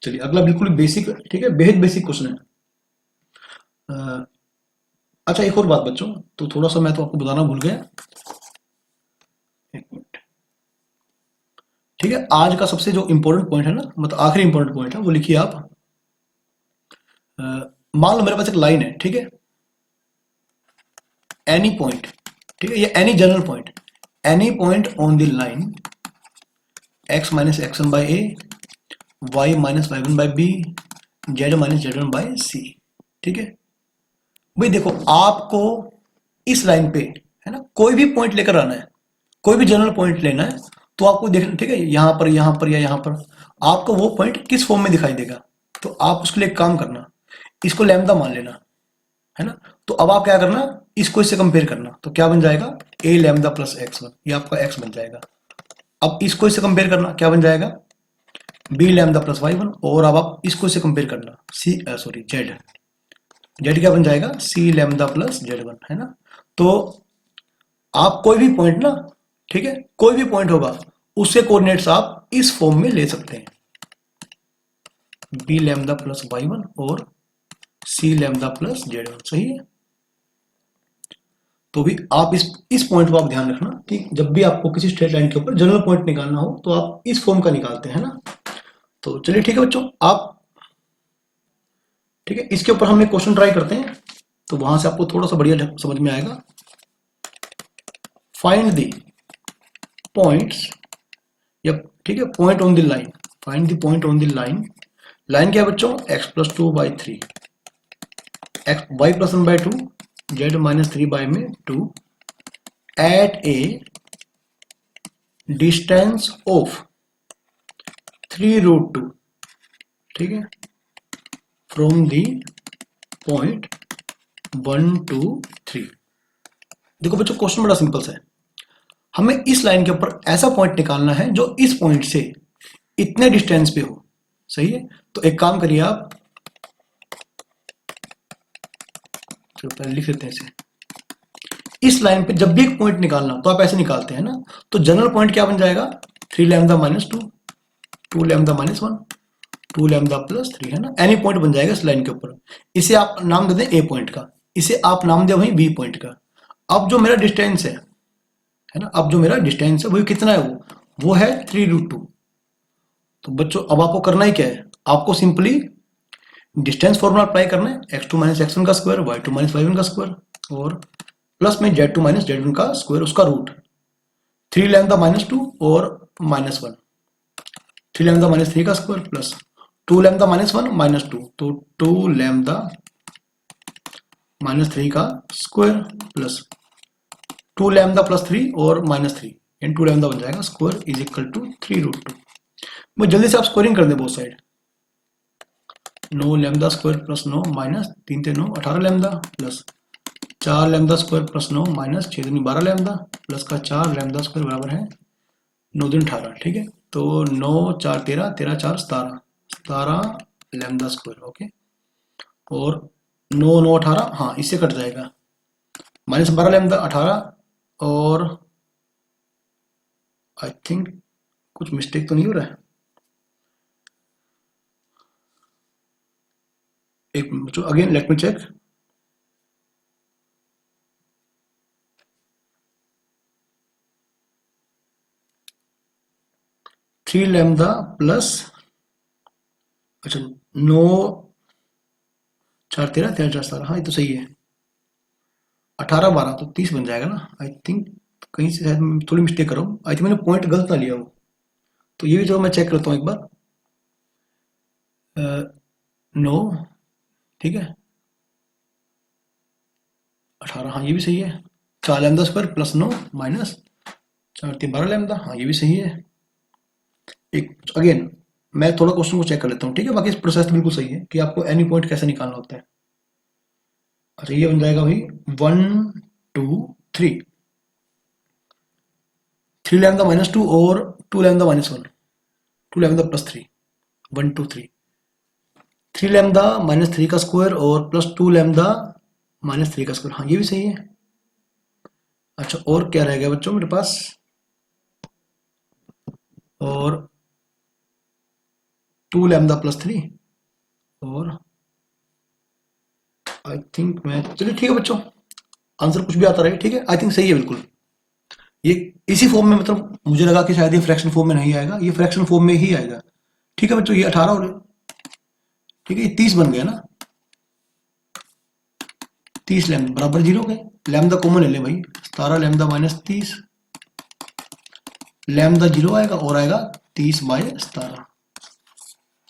चलिए अगला बिल्कुल बेसिक, ठीक है बेहद बेसिक क्वेश्चन है। अच्छा एक और बात बच्चों, तो थोड़ा सा मैं तो आपको बताना भूल गया, एक मिनट। ठीक है, आज का सबसे जो इंपॉर्टेंट पॉइंट है ना, मतलब आखिरी इंपॉर्टेंट पॉइंट है, वो लिखिए आप। मान लो मेरे पास एक लाइन है, ठीक है, एनी पॉइंट, ठीक है, ये any general point, any point on the line x minus x1 by a, y minus y1 by b, z minus z1 by c. ठीक है भाई, देखो आपको इस लाइन पे है ना कोई भी पॉइंट लेकर आना है, कोई भी जनरल पॉइंट लेना है, तो आपको देखना, ठीक है, यहां पर या यहां पर आपको वो पॉइंट किस फॉर्म में दिखाई देगा। तो आप उसके लिए एक काम करना, इसको लैम्डा मान लेना, है ना। तो अब आप क्या करना, इसको इससे कंपेयर करना, तो क्या बन जाएगा a लैम्डा प्लस x1, ये आपका x बन जाएगा। अब इसको इससे कंपेयर करना, क्या बन जाएगा b लैम्डा प्लस y1, और अब आप इसको इससे कंपेयर करना z क्या बन जाएगा c लैम्डा प्लस z1, है ना। तो आप कोई भी पॉइंट ना, ठीक है, कोई भी पॉइंट होगा उससे कोऑर्डिनेट्स आप इस फॉर्म में ले सकते हैं, b लैम्डा प्लस y1 और c लैम्डा प्लस z1। सही है। तो भी आप इस पॉइंट को आप ध्यान रखना कि जब भी आपको किसी स्ट्रेट लाइन के ऊपर जनरल पॉइंट निकालना हो तो आप इस फॉर्म का निकालते हैं ना। तो चलिए ठीक है बच्चों, आप ठीक है, इसके ऊपर हम एक क्वेश्चन ट्राई करते हैं, तो वहां से आपको थोड़ा सा बढ़िया समझ में आएगा। फाइंड द पॉइंट्स, या ठीक है point on the line, find the point on the line. Line क्या है बच्चों x plus 2 by 3, y plus 1 by 2, z minus 3 by में 2, एट ए डिस्टेंस ऑफ 3√2, ठीक है, फ्रॉम दी पॉइंट 1 2 3। देखो बच्चों क्वेश्चन बड़ा सिंपल सा है, हमें इस लाइन के ऊपर ऐसा पॉइंट निकालना है जो इस पॉइंट से इतने डिस्टेंस पे हो। सही है, तो एक काम करिए आप, चलो पहले लिख लेते हैं इसे। इस लाइन पे जब भी एक पॉइंट निकालना तो आप ऐसे निकालते हैं ना, तो जनरल पॉइंट क्या बन जाएगा 3 lambda minus 2, 2 lambda minus 1, 2 lambda plus 3, है ना। एनी पॉइंट बन जाएगा इस लाइन के ऊपर। इसे आप नाम दे दें ए पॉइंट का, इसे आप नाम दे वहीं बी पॉइंट का। अब जो मेरा डिस्टेंस है ना, अब जो मेरा डिस्टेंस है वो कितना है, वो है 3√2। तो बच्चों अब आपको करना ही क्या है, आपको सिंपली डिस्टेंस फॉर्मूला अप्लाई करना है, x2 माइनस x1 का स्क्वायर, y2 माइनस y1 का स्क्वायर, और प्लस में z2 माइनस z1 का स्क्वायर, उसका रूट, 3 लैम्डा माइनस 2 और माइनस 1, 3 लैम्डा माइनस 3 का square plus 2 lambda minus 1 minus 2, तो 2 लैम्डा माइनस 3 का स्क्वायर प्लस 2 लैम्डा प्लस 3 और माइनस 3, इन 2 लैम्डा बन जाएगा स्क्वायर इज इक्वल टू 3√2। मैं जल्दी से आप स्क्वायरिंग कर दें both side, 9 lambda square plus 9 minus 3 × 9 18 lambda plus 4 lambda square plus 9 minus 6 × 12 lambda plus का 4 लैम्डा स्क्वायर बराबर है 9 × 18। ठीक है, तो 9 4 13 13 4 17 17 लैम्डा स्क्वायर। ओके, और 9 9 18, हाँ इससे कट जाएगा, माइनस 12 लैम्डा 18, और आई थिंक कुछ मिस्टेक तो नहीं हो रहा है। एक minute, again let me check. Three lambda plus, अच्छा 9 4 13 13 4 17, हाँ ये तो सही है। 18 12 तो 30 बन जाएगा ना, आई थिंक कहीं से शायद मैं थोड़ी मिस्टेक कर रहा हूँ, आई थिंक मैंने पॉइंट गलत ना लिया हो, तो ये भी जो मैं चेक करता हूँ एक बार। 9, ठीक है, 18, हाँ ये भी सही है। 4 lambda square plus 9 minus 4 3 12 lambda, हाँ ये भी सही है। एक अगेन मैं थोड़ा क्वेश्चन को चेक कर लेता हूँ, ठीक है, बाकी इस प्रोसेस तो बिल्कुल सही है कि आपको एनी पॉइंट कैसे निकालना होता है। अच्छा ये बन जाएगा भाई 1 2 3, 3 लैम्डा माइनस 2 और 2 lambda minus 1, 2 lambda plus 3, 1 2 3, 3 lambda minus 3 का स्क्वायर और प्लस 2 लैम्डा माइनस 3 का स्क्वायर, हाँ ये भी सही है। अच्छा और क्या रह गया बच्चों मेरे पास, और 2 लैम्डा प्लस 3, और आई थिंक मैं, चलिए ठीक है बच्चों, आंसर कुछ भी आता रहे, ठीक है, आई थिंक सही है बिल्कुल। ये इसी फॉर्म में, मतलब मुझे लगा कि शायद ये फ्रैक्शन फॉर्म में नहीं आएगा, ये फ्रैक्शन फॉर्म में ही आएगा। ठीक है बच्चों, ये 18 और ठीक है ये 30 बन गया ना, 30 लैम्डा बराबर 0 के, लैम्डा कॉमन ले ले भाई, 17 लैम्डा माइनस 30, लैम्डा 0 आएगा और आएगा 30/17,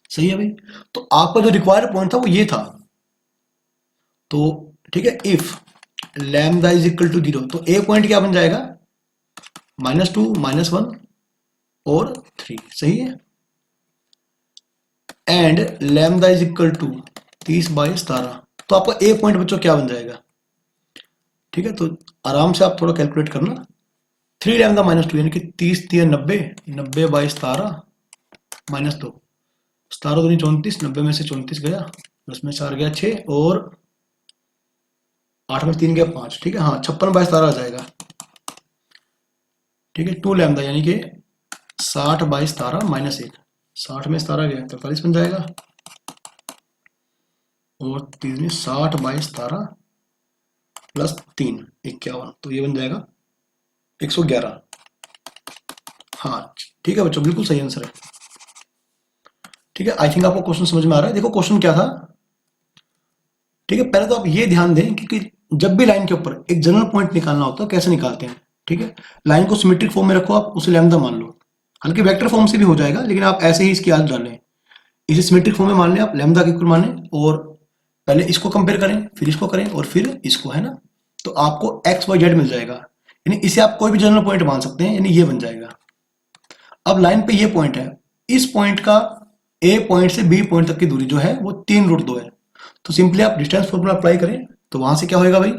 सही है भाई। तो आपका जो रिक्वायर्ड पॉइंट था वो ये था, तो ठीक है, if lambda is equal to 0, तो ए पॉइंट क्या बन जाएगा, -2 -1 और 3, सही है। And lambda is equal to 30/17, तो आपका ए पॉइंट बच्चों क्या बन जाएगा, ठीक है, तो आराम से आप थोड़ा कैलकुलेट करना। 3 लैम्डा माइनस 2 यानी कि 30 3 90, 90/17 माइनस 2, 17 दूनी 34, 90 में से 34 गया, प्लस में 4 गया 6, और 8 में 3 गया 5, ठीक है, हाँ 56/17 आ जाएगा। ठीक है, 2 लैम्डा यानी कि 60/17 माइनस 1, 60 में 17 गया 43 बन जाएगा, और 3 में 60/17 प्लस 3 51, तो ये बन जाएगा 111। हाँ ठीक है बच्चों, बिल्कुल सही आंसर है। ठीक है, आई थिंक आपको क्वेश्चन समझ में आ रहा है। देखो क्वेश्चन क्या था, ठीक है, पहले तो आप ये ध्यान दें कि जब भी लाइन के ऊपर एक जनरल पॉइंट निकालना होता है कैसे निकालते हैं। ठीक है, लाइन को सिमेट्रिक फॉर्म में रखो, आप उसे लैम्डा मान लो, हालांकि वेक्टर फॉर्म से भी हो जाएगा, लेकिन आप ऐसे ही इसकी आदत डालें, इसे सिमेट्रिक फॉर्म में मान लें आप, लैम्डा के इक्वल माने, और पहले इसको कंपेयर करें, फिर इसको करें, और फिर इसको, है ना, तो आपको एक्स वाई जेड मिल जाएगा, यानी इसे आप कोई भी जनरल पॉइंट मान सकते हैं, यानी ये बन जाएगा। अब लाइन पे ये पॉइंट है, इस पॉइंट का ए पॉइंट से बी पॉइंट तक की दूरी जो है वो 3√2 है, तो सिंपली आप डिस्टेंस फॉर्मूला अप्लाई करें, तो वहां से क्या होएगा भाई,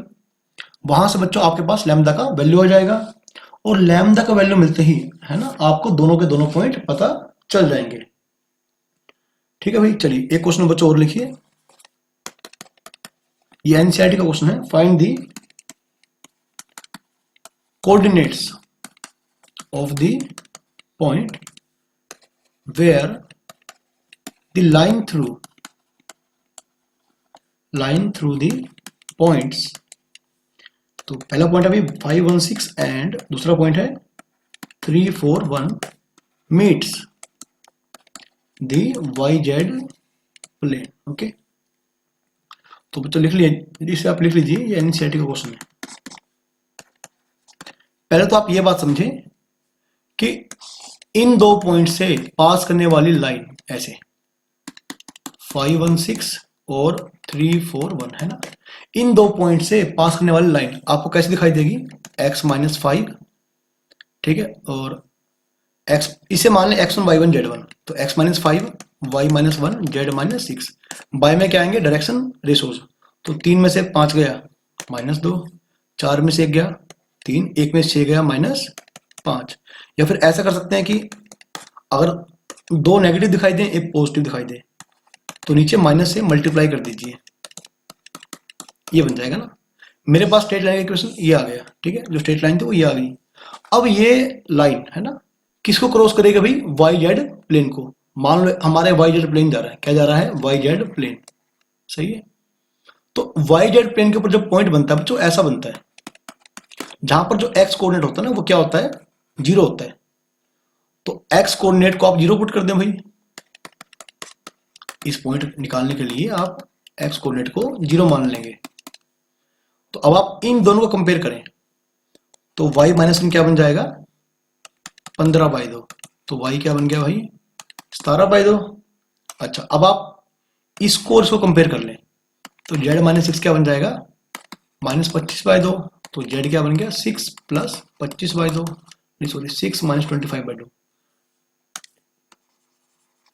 वहां से बच्चों आपके पास लैम्डा का वैल्यू आ जाएगा, और लैम्डा का वैल्यू मिलते ही, है ना, आपको दोनों के दोनों पॉइंट पता चल जाएंगे। ठीक है भाई, चलिए एक क्वेश्चन बच्चों और लिखिए, ये एनसीईआरटी का क्वेश्चन है, find the coordinates of the point where the line through the points, तो पहला पॉइंट है भाई 5 1 6 एंड दूसरा पॉइंट है 3 4 1 meets the YZ plane. Okay, तो बच्चों लिख लिए, इसे आप लिख लीजिए, ये एनसीईआरटी का क्वेश्चन है। पहले तो आप ये बात समझें कि इन दो पॉइंट से पास करने वाली लाइन ऐसे 5 1 6 और 3 4 1 है ना, इन दो पॉइंट से पास करने वाली लाइन आपको कैसे दिखाई देगी, x-5, ठीक है, और x इसे मान लें x1 y1 z1, तो x-5 y-1 z-6, बाय में क्या आएंगे, डायरेक्शन रेशोज। तो 3 में से 5 गया -2, 4 में से 1 गया 3, 1 में से 6 गया -5। या फिर ऐसा कर सकते हैं कि अगर 2 नेगेटिव दिखाई दे, 1 पॉजिटिव दिखाई दे, तो नीचे माइनस से मल्टीप्लाई कर दीजिए, ये बन जाएगा ना। मेरे पास स्ट्रेट लाइन का इक्वेशन ये आ गया, ठीक है, जो स्ट्रेट लाइन थी वो ये आ गई। अब ये लाइन है ना, किसको क्रॉस करेगा भाई, वाई जेड प्लेन को। मान लो हमारे वाई जेड प्लेन जा रहा है, क्या जा रहा है, वाई जेड प्लेन, सही है। तो वाई जेड प्लेन के ऊपर जो पॉइंट बनता है बच्चों ऐसा बनता है, जहां पर जो एक्स कोऑर्डिनेट होता है ना वो क्या होता है, 0 होता है। तो एक्स कोऑर्डिनेट को आप 0 पुट कर दें भाई, इस पॉइंट निकालने के लिए आप एक्स कोऑर्डिनेट को 0 मान लेंगे। तो अब आप इन दोनों को कंपेयर करें, तो y माइनस इन क्या बन जाएगा, 15/2। तो y क्या बन गया भाई, 17/2। अच्छा, अब आप इसको और इसको कंपेयर कर लें, तो z माइनस 6 क्या बन जाएगा, -25/2। तो z क्या बन गया, 6 + 25/2, नहीं सॉरी 6 - 25/2।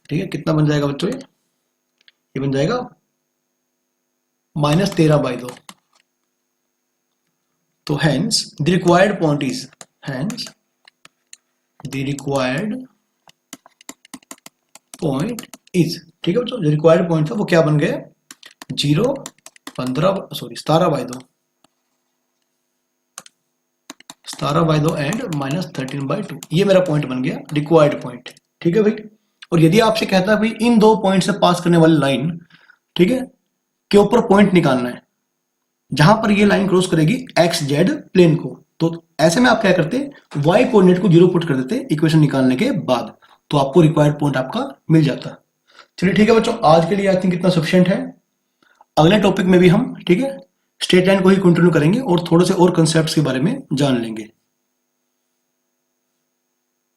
ठीक है, कितना बन जाएगा बच्चों, ये बन जाएगा -13/2। तो hence the required point is, hence the required point is, ठीक है बच्चों, जो रिक्वायर्ड पॉइंट था वो क्या बन गया, 0, 17/2, 17/2 एंड -13/2, ये मेरा पॉइंट बन गया रिक्वायर्ड पॉइंट। ठीक है भाई। और यदि आपसे कहता है भाई इन 2 पॉइंट से पास करने वाली लाइन, ठीक है, के ऊपर पॉइंट निकालना है जहां पर ये लाइन क्रॉस करेगी एक्स जेड प्लेन को, तो ऐसे में आप क्या करते, वाई कोऑर्डिनेट को 0 पुट कर देते इक्वेशन निकालने के बाद, तो आपको रिक्वायर्ड पॉइंट आपका मिल जाता। चलिए ठीक है बच्चों, आज के लिए आई थिंक इतना सफिशिएंट है। अगले टॉपिक में भी हम, ठीक है, स्ट्रेट लाइन को ही कंटिन्यू करेंगे और थोड़े से और कंसेप्ट्स के बारे में जान लेंगे।